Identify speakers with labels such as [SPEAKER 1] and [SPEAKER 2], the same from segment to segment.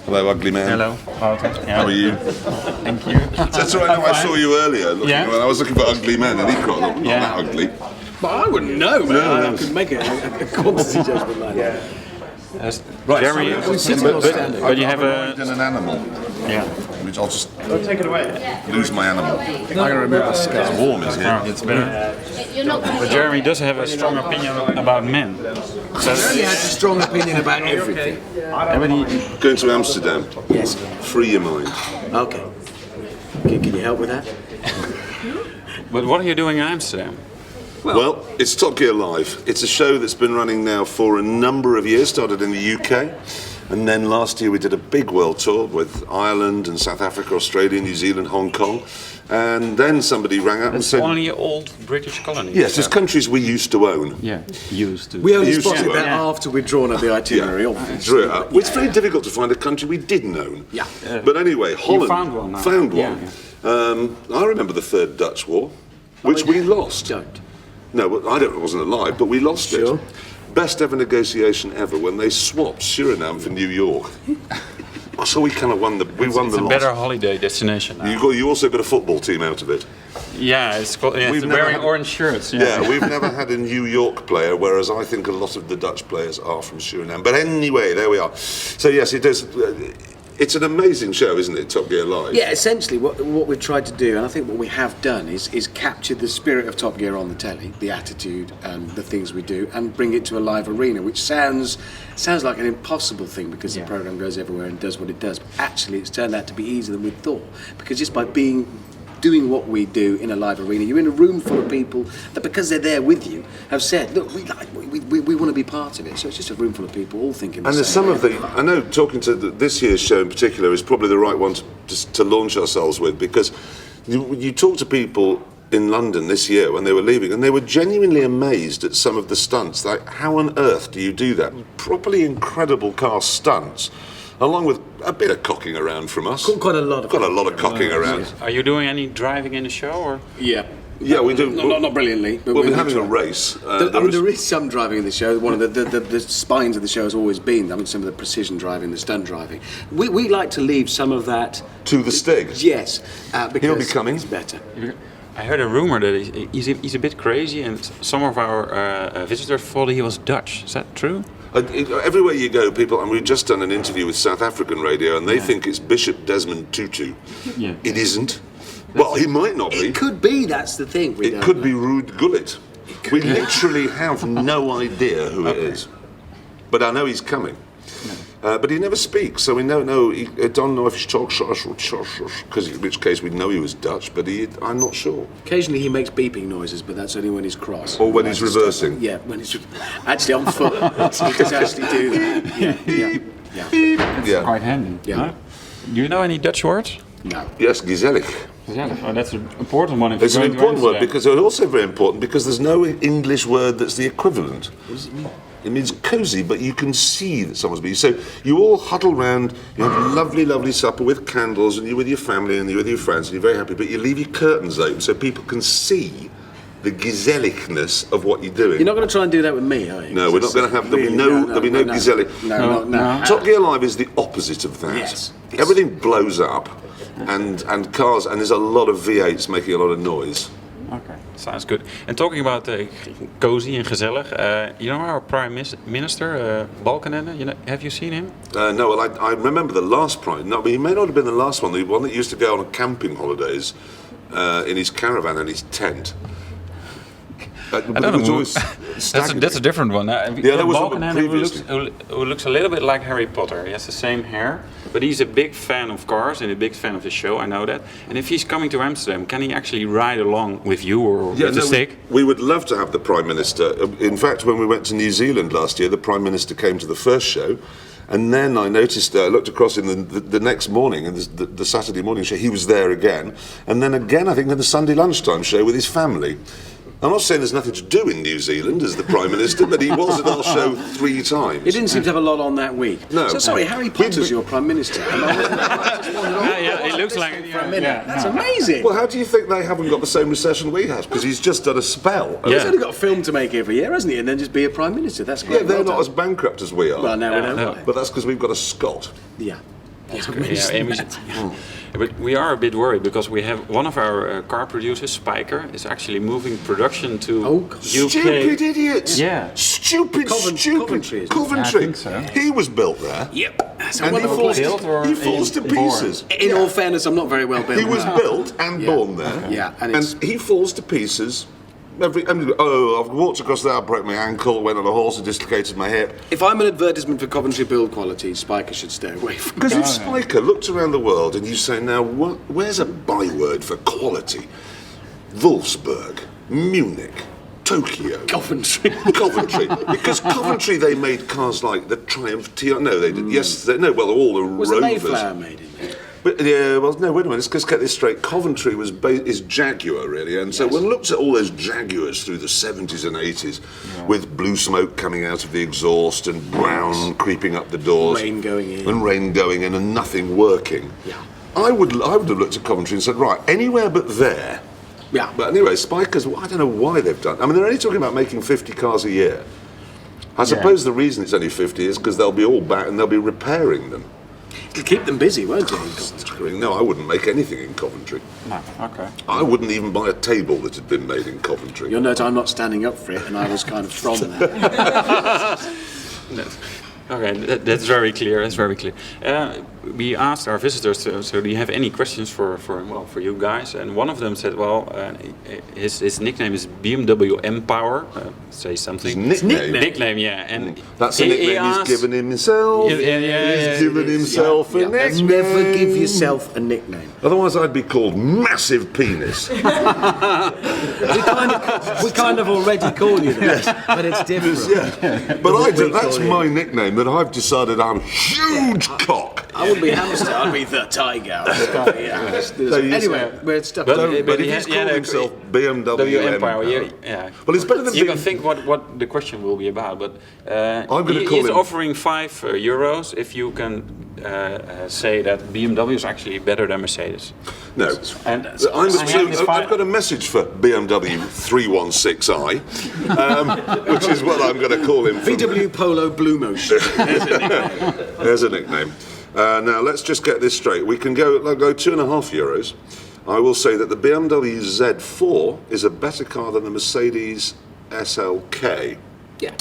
[SPEAKER 1] Hello, ugly man.
[SPEAKER 2] Hello, Walter. Yeah.
[SPEAKER 1] How are you?
[SPEAKER 2] Thank you.
[SPEAKER 1] That's right. I saw you earlier. When I was looking for ugly men, and he got not that ugly.
[SPEAKER 3] But I wouldn't know, man. I could make a quantity judgment like that.
[SPEAKER 2] Right, Jeremy, but you have
[SPEAKER 1] an animal.
[SPEAKER 2] Yeah.
[SPEAKER 1] Which I'll just
[SPEAKER 2] take it away.
[SPEAKER 1] Lose my animal.
[SPEAKER 3] I'm going to remove the scar.
[SPEAKER 1] It's warm, is here.
[SPEAKER 2] It's better. But Jeremy does have a strong opinion about men.
[SPEAKER 3] So he has a strong opinion about everything.
[SPEAKER 1] Going to Amsterdam.
[SPEAKER 3] Yes.
[SPEAKER 1] Free your mind.
[SPEAKER 3] Okay. Can you help with that?
[SPEAKER 2] But what are you doing in Amsterdam?
[SPEAKER 1] Well, it's Top Gear Live. It's a show that's been running now for a number of years, started in the UK. And then last year we did a big world tour with Ireland and South Africa, Australia, New Zealand, Hong Kong. And then somebody rang up and said...
[SPEAKER 2] only old British colonies.
[SPEAKER 1] Yes, there's countries we used to own.
[SPEAKER 2] Yeah, used to.
[SPEAKER 3] We only spotted that after we'd drawn up the itinerary.
[SPEAKER 1] Drew it up. It's very difficult to find a country we didn't own.
[SPEAKER 3] Yeah.
[SPEAKER 1] But anyway, Holland
[SPEAKER 2] you found one. Now.
[SPEAKER 1] Found one.
[SPEAKER 2] Yeah.
[SPEAKER 1] I remember the Third Dutch War, which we lost.
[SPEAKER 3] Don't.
[SPEAKER 1] No, I wasn't alive, but we lost it. Best ever negotiation ever when they swapped Suriname for New York. So we kind of won the
[SPEAKER 2] It's a better holiday destination now.
[SPEAKER 1] You also got a football team out of it.
[SPEAKER 2] Yeah, it's wearing orange shirts.
[SPEAKER 1] Yeah, we've never had a New York player, whereas I think a lot of the Dutch players are from Suriname. But anyway, there we are. So yes, it does. It's an amazing show, isn't it, Top Gear Live?
[SPEAKER 3] Yeah, essentially what we've tried to do, and I think what we have done, is capture the spirit of Top Gear on the telly, the attitude and the things we do, and bring it to a live arena, which sounds like an impossible thing because the programme goes everywhere and does what it does. But actually, it's turned out to be easier than we thought, because just by doing what we do in a live arena, you're in a room full of people that, because they're there with you, have said, look, we want to be part of it. So it's just a room full of people all thinking the same.
[SPEAKER 1] And there's I know talking to this year's show in particular is probably the right one to launch ourselves with, because you talk to people in London this year when they were leaving, and they were genuinely amazed at some of the stunts. Like, how on earth do you do that? Properly incredible car stunts, along with a bit of cocking around from us.
[SPEAKER 3] Quite a lot of
[SPEAKER 1] cocking around.
[SPEAKER 2] Are you doing any driving in the show, or?
[SPEAKER 3] Yeah.
[SPEAKER 1] Yeah, we do.
[SPEAKER 3] Not brilliantly. But
[SPEAKER 1] we're having a race.
[SPEAKER 3] There is some driving in the show. One of the spines of the show has always been, some of the precision driving, the stunt driving. We like to leave some of that
[SPEAKER 1] to the Stig.
[SPEAKER 3] Yes, because
[SPEAKER 1] he'll be coming.
[SPEAKER 3] It's better.
[SPEAKER 2] I heard a rumor that he's a bit crazy, and some of our visitors thought he was Dutch. Is that true?
[SPEAKER 1] Everywhere you go, people, and we've just done an interview with South African radio, and they think it's Bishop Desmond Tutu. Yeah. It isn't. Well, he might not be.
[SPEAKER 3] It could be, that's the thing.
[SPEAKER 1] It could be Ruud Gullit. We literally have no idea who it is. But I know he's coming. But he never speaks, so we don't know. I don't know if he talks, because in which case we know he was Dutch, but I'm not sure.
[SPEAKER 3] Occasionally he makes beeping noises, but that's only when he's cross.
[SPEAKER 1] Or when he's reversing.
[SPEAKER 3] Yeah, when he's actually on foot. He does actually do that.
[SPEAKER 2] Yeah. Quite handy.
[SPEAKER 3] Yeah.
[SPEAKER 2] Huh? Do you know any Dutch words?
[SPEAKER 3] No.
[SPEAKER 1] Yes, gezellig.
[SPEAKER 2] Oh, that's an important one.
[SPEAKER 1] It's an important word because it's also very important because there's no English word that's the equivalent.
[SPEAKER 3] What does it mean?
[SPEAKER 1] It means cosy, but you can see that someone's been. So you all huddle round, you have a lovely, lovely supper with candles, and you're with your family and you're with your friends, and you're very happy, but you leave your curtains open so people can see the gezelligness of what you're doing.
[SPEAKER 3] You're not going to try and do that with me, are you?
[SPEAKER 1] No, we're not going to have. There'll be no gezellig.
[SPEAKER 3] No.
[SPEAKER 1] Top Gear Live is the opposite of that.
[SPEAKER 3] Yes.
[SPEAKER 1] Everything blows up, and cars, and there's a lot of V8s making a lot of noise.
[SPEAKER 2] Okay, sounds good. And talking about cozy and gezellig, you know our Prime Minister, Balkenende, have you seen him?
[SPEAKER 1] No, well, I remember the last Prime. No, but he may not have been the last one. The one that used to go on camping holidays in his caravan and his tent.
[SPEAKER 2] I don't know. That's a different one.
[SPEAKER 1] There was
[SPEAKER 2] Balkenende who looks a little bit like Harry Potter. He has the same hair, but he's a big fan of cars and a big fan of the show. I know that. And if he's coming to Amsterdam, can he actually ride along with you or with the Stig?
[SPEAKER 1] We would love to have the Prime Minister. In fact, when we went to New Zealand last year, the Prime Minister came to the first show. And then I noticed, I looked across in the next morning, in the Saturday morning show, he was there again. And then again, I think, in the Sunday lunchtime show with his family. I'm not saying there's nothing to do in New Zealand as the Prime Minister, but he was at our show 3 times.
[SPEAKER 3] He didn't seem to have a lot on that week.
[SPEAKER 1] No.
[SPEAKER 3] So sorry, Harry Potter's your Prime Minister.
[SPEAKER 2] It looks like
[SPEAKER 3] for a minute. That's amazing.
[SPEAKER 1] Well, how do you think they haven't got the same recession we have? Because he's just done a spell.
[SPEAKER 3] He's only got a film to make every year, hasn't he? And then just be a Prime Minister. That's great.
[SPEAKER 1] Yeah, they're not as bankrupt as we are.
[SPEAKER 3] Well, now we know why.
[SPEAKER 1] But that's because we've got a Scot.
[SPEAKER 3] Yeah.
[SPEAKER 2] But we are a bit worried because we have one of our car producers, Spyker, is actually moving production to UK.
[SPEAKER 1] Stupid idiots!
[SPEAKER 2] Yeah.
[SPEAKER 1] Stupid.
[SPEAKER 3] Coventry, isn't it?
[SPEAKER 1] Coventry.
[SPEAKER 4] Yeah, I think so.
[SPEAKER 1] He was built there.
[SPEAKER 3] Yep. That's a
[SPEAKER 1] And
[SPEAKER 3] wonderful place.
[SPEAKER 1] he falls to pieces.
[SPEAKER 3] In all fairness, I'm not very well built.
[SPEAKER 1] He was built and born there.
[SPEAKER 3] Okay. Yeah, and
[SPEAKER 1] and
[SPEAKER 3] it's-
[SPEAKER 1] he falls to pieces. I've walked across there, I broke my ankle, went on a horse and dislocated my hip.
[SPEAKER 3] If I'm an advertisement for Coventry build quality, Spyker should stay away from
[SPEAKER 1] Because if Spyker looked around the world and you say, now, where's a byword for quality? Wolfsburg, Munich, Tokyo.
[SPEAKER 3] Coventry.
[SPEAKER 1] Coventry. Because Coventry, they made cars like the Triumph TR. No, they did. Yes, all the
[SPEAKER 3] Was the
[SPEAKER 1] Rovers.
[SPEAKER 3] Mayflower made in there?
[SPEAKER 1] But, yeah, well, no, wait a minute, let's just get this straight. Coventry is Jaguar, really, and so one looks at all those Jaguars through the 70s and 80s with blue smoke coming out of the exhaust and brown creeping up the doors.
[SPEAKER 3] Rain going in.
[SPEAKER 1] And nothing working.
[SPEAKER 3] Yeah.
[SPEAKER 1] I would have looked at Coventry and said, right, anywhere but there.
[SPEAKER 3] Yeah.
[SPEAKER 1] But anyway, Spyker's, I don't know why they've done. I mean, they're only talking about making 50 cars a year. I suppose the reason it's only 50 is because they'll be all back and they'll be repairing them.
[SPEAKER 3] It'll keep them busy, won't it? in Coventry?
[SPEAKER 1] No, I wouldn't make anything in Coventry.
[SPEAKER 2] No, okay.
[SPEAKER 1] I wouldn't even buy a table that had been made in Coventry.
[SPEAKER 3] You'll note I'm not standing up for it, and I was kind of from there.
[SPEAKER 2] Okay, that's very clear. That's very clear. We asked our visitors, so do you have any questions for you guys? And one of them said, his nickname is BMW M-Power. Say something.
[SPEAKER 1] His nickname?
[SPEAKER 2] Nickname, yeah. And
[SPEAKER 1] That's a nickname he's given himself. He's given himself a nickname.
[SPEAKER 3] Never give yourself a nickname.
[SPEAKER 1] Otherwise, I'd be called Massive Penis.
[SPEAKER 3] We kind of already call you that, but it's different.
[SPEAKER 1] Yeah. But that's my nickname that I've decided I'm Huge Cock.
[SPEAKER 3] I wouldn't be Hamster, I'd be the Tiger. Anyway, we're stuck.
[SPEAKER 1] But if he's called himself BMW
[SPEAKER 2] Empire,
[SPEAKER 1] Empire.
[SPEAKER 2] yeah.
[SPEAKER 1] Well, it's better than
[SPEAKER 2] You can think what the question will be about, but
[SPEAKER 1] I'm going to call
[SPEAKER 2] he's
[SPEAKER 1] him
[SPEAKER 2] offering €5 if you can say that BMW is actually better than Mercedes.
[SPEAKER 1] No.
[SPEAKER 2] And
[SPEAKER 1] I've got a message for BMW 316i, which is what I'm going to call him.
[SPEAKER 3] VW Polo Blue Motion.
[SPEAKER 1] There's a nickname. Now, let's just get this straight. We can go €2.50. I will say that the BMW Z4 is a better car than the Mercedes SLK.
[SPEAKER 3] Yeah.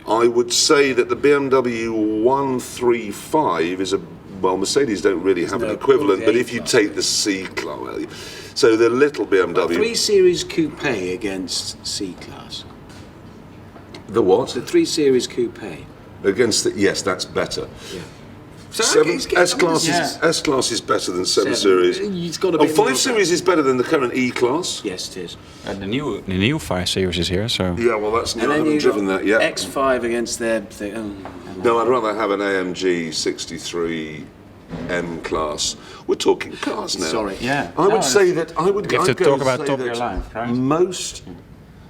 [SPEAKER 1] I would say that the BMW 135 is Mercedes don't really have an equivalent, but if you take the C-Class, so the little BMW...
[SPEAKER 3] 3 Series Coupe against C-Class.
[SPEAKER 1] The what?
[SPEAKER 3] The 3 Series Coupe.
[SPEAKER 1] Against yes, that's better.
[SPEAKER 3] Yeah.
[SPEAKER 1] S-Class is better than 7 Series.
[SPEAKER 3] It's got to be
[SPEAKER 1] 5 Series is better than the current E-Class.
[SPEAKER 3] Yes, it is.
[SPEAKER 2] the new 5 Series is here, so...
[SPEAKER 1] Yeah, well, that's new. I
[SPEAKER 3] then
[SPEAKER 1] haven't
[SPEAKER 3] you've
[SPEAKER 1] driven
[SPEAKER 3] got
[SPEAKER 1] that yet.
[SPEAKER 3] X5 against their thing.
[SPEAKER 1] No, I'd rather have an AMG 63 M-Class. We're talking cars now.
[SPEAKER 3] Sorry.
[SPEAKER 2] Yeah.
[SPEAKER 1] I would say that I would.
[SPEAKER 2] We have
[SPEAKER 1] I'd
[SPEAKER 2] to
[SPEAKER 1] go
[SPEAKER 2] talk about
[SPEAKER 1] say
[SPEAKER 2] Top
[SPEAKER 1] that
[SPEAKER 2] Gear Live, right?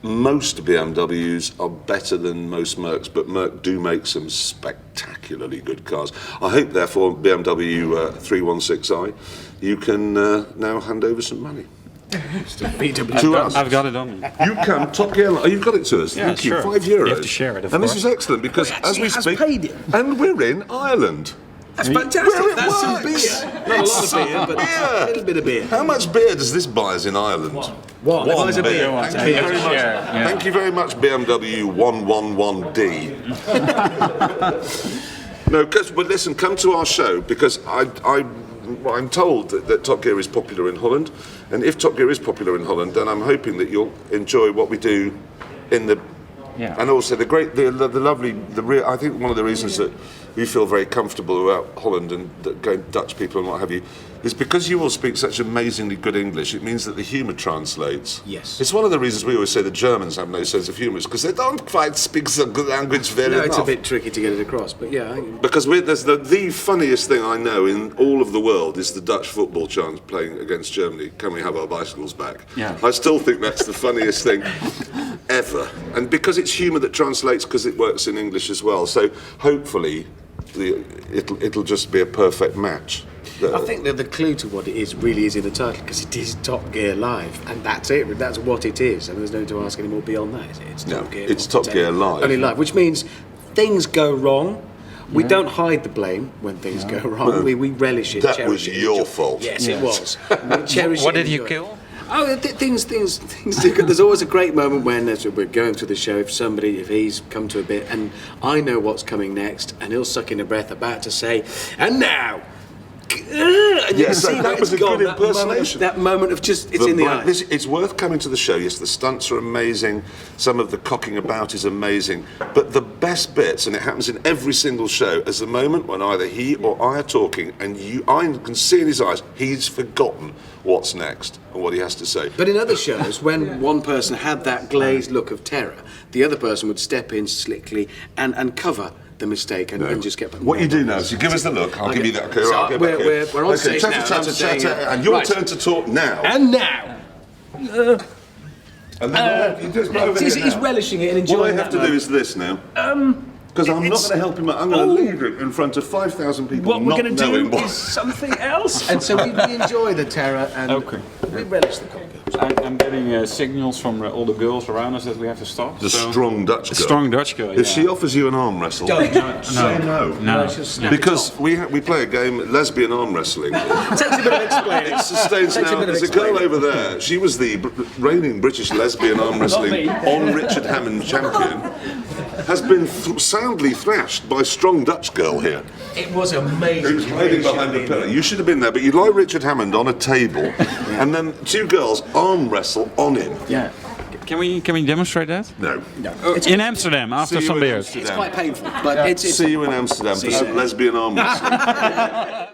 [SPEAKER 1] Most BMWs are better than most Mercs, but Merc do make some spectacularly good cars. I hope, therefore, BMW 316i, you can now hand over some money. To us.
[SPEAKER 2] I've got it on me.
[SPEAKER 1] You can, Top Gear Live. You've got it to us.
[SPEAKER 2] Yeah,
[SPEAKER 1] Thank you.
[SPEAKER 2] sure.
[SPEAKER 1] €5.
[SPEAKER 2] You have to share it, of
[SPEAKER 1] and
[SPEAKER 2] course.
[SPEAKER 1] This is excellent because as we
[SPEAKER 3] has
[SPEAKER 1] speak,
[SPEAKER 3] paid it.
[SPEAKER 1] and we're in Ireland.
[SPEAKER 3] That's fantastic.
[SPEAKER 1] Where it
[SPEAKER 3] That's some
[SPEAKER 1] works.
[SPEAKER 3] beer. Not a lot of beer, but a little bit of beer.
[SPEAKER 1] How much beer does this buy us in Ireland?
[SPEAKER 3] One
[SPEAKER 1] One
[SPEAKER 3] beer.
[SPEAKER 1] beer.
[SPEAKER 3] One.
[SPEAKER 1] Thank you very much.
[SPEAKER 2] Yeah.
[SPEAKER 1] Thank you very much, BMW 111D. No, but listen, come to our show because I'm told that Top Gear is popular in Holland, and if Top Gear is popular in Holland, then I'm hoping that you'll enjoy what we do in the.
[SPEAKER 2] Yeah.
[SPEAKER 1] And also I think one of the reasons that we feel very comfortable about Holland and going Dutch people and what have you is because you all speak such amazingly good English. It means that the humour translates.
[SPEAKER 3] Yes.
[SPEAKER 1] It's one of the reasons we always say the Germans have no sense of humour, because they don't quite speak the language very
[SPEAKER 3] No,
[SPEAKER 1] enough.
[SPEAKER 3] it's a bit tricky to get it across, but yeah.
[SPEAKER 1] Because there's the funniest thing I know in all of the world is the Dutch football chants playing against Germany. Can we have our bicycles back?
[SPEAKER 2] Yeah.
[SPEAKER 1] I still think that's the funniest thing ever. And because it's humour that translates, because it works in English as well. So hopefully it'll just be a perfect match.
[SPEAKER 3] I think that the clue to what it is really is in the title, because it is Top Gear Live, and that's it. That's what it is, and there's no need to ask any more beyond that, is it? It's
[SPEAKER 1] No,
[SPEAKER 3] Top Gear.
[SPEAKER 1] it's Top Gear Live.
[SPEAKER 3] Only live, which means things go wrong. We don't hide the blame when things go wrong. We relish it.
[SPEAKER 1] That
[SPEAKER 3] cherish
[SPEAKER 1] was
[SPEAKER 3] it,
[SPEAKER 1] your
[SPEAKER 3] enjoy-
[SPEAKER 1] fault.
[SPEAKER 3] Yes, it was. We cherish
[SPEAKER 2] What
[SPEAKER 3] it,
[SPEAKER 2] did you
[SPEAKER 3] enjoy it.
[SPEAKER 2] kill?
[SPEAKER 3] Oh, things do. There's always a great moment when, as we're going through the show, if he's come to a bit, and I know what's coming next, and he'll suck in a breath, about to say, and now. And you can
[SPEAKER 1] Yes,
[SPEAKER 3] see
[SPEAKER 1] that was a
[SPEAKER 3] it's gone,
[SPEAKER 1] good
[SPEAKER 3] that moment of-
[SPEAKER 1] impersonation.
[SPEAKER 3] That moment of just, it's in the eyes.
[SPEAKER 1] It's worth coming to the show. Yes, the stunts are amazing. Some of the cocking about is amazing. But the best bits, and it happens in every single show, is the moment when either he or I are talking, and I can see in his eyes he's forgotten what's next and what he has to say.
[SPEAKER 3] But in other shows, when one person had that glazed look of terror, the other person would step in slickly and cover the mistake and just get back.
[SPEAKER 1] What you do now is you give us the look. I'll give you that. Okay,
[SPEAKER 3] So
[SPEAKER 1] I'll get back here.
[SPEAKER 3] we're on stage now.
[SPEAKER 1] Chatter,
[SPEAKER 3] That's
[SPEAKER 1] chatter,
[SPEAKER 3] a
[SPEAKER 1] chatter,
[SPEAKER 3] thing.
[SPEAKER 1] and your
[SPEAKER 3] Right.
[SPEAKER 1] turn to talk now.
[SPEAKER 3] And now.
[SPEAKER 1] And then you just go over
[SPEAKER 3] He's
[SPEAKER 1] here now.
[SPEAKER 3] relishing it and enjoying
[SPEAKER 1] What I have
[SPEAKER 3] that
[SPEAKER 1] to do is this now. Because I'm not
[SPEAKER 4] it's-
[SPEAKER 1] going to help him out. I'm going to leave it in front of 5,000 people.
[SPEAKER 4] What we're
[SPEAKER 1] not
[SPEAKER 4] going to
[SPEAKER 1] knowing
[SPEAKER 4] do
[SPEAKER 1] what-
[SPEAKER 4] is something else.
[SPEAKER 3] And so we enjoy the terror and
[SPEAKER 2] Okay.
[SPEAKER 3] we relish the comedy.
[SPEAKER 2] I'm getting signals from all the girls around us that we have to stop.
[SPEAKER 1] The
[SPEAKER 2] so-
[SPEAKER 1] strong Dutch girl.
[SPEAKER 2] Strong Dutch girl.
[SPEAKER 1] If she offers you an arm wrestle, say no.
[SPEAKER 2] No.
[SPEAKER 1] Because we play a game, lesbian arm wrestling.
[SPEAKER 3] Takes a bit of explaining.
[SPEAKER 1] It sustains
[SPEAKER 3] Takes a
[SPEAKER 1] now.
[SPEAKER 3] bit of
[SPEAKER 1] There's a girl
[SPEAKER 3] explaining.
[SPEAKER 1] over there. She was the reigning British lesbian arm wrestling
[SPEAKER 4] me.
[SPEAKER 1] on Richard Hammond champion. Has been soundly thrashed by strong Dutch girl here.
[SPEAKER 3] It was amazing.
[SPEAKER 1] He was hiding behind a pillar. You should have been there, but you lie Richard Hammond on a table, and then two girls arm wrestle on him.
[SPEAKER 2] Yeah. Can we demonstrate that?
[SPEAKER 1] No.
[SPEAKER 2] In Amsterdam after
[SPEAKER 1] See you
[SPEAKER 2] some
[SPEAKER 1] in
[SPEAKER 2] beers.
[SPEAKER 3] It's
[SPEAKER 1] Amsterdam.
[SPEAKER 3] quite painful, but it's
[SPEAKER 1] See you in Amsterdam for some lesbian arm wrestling.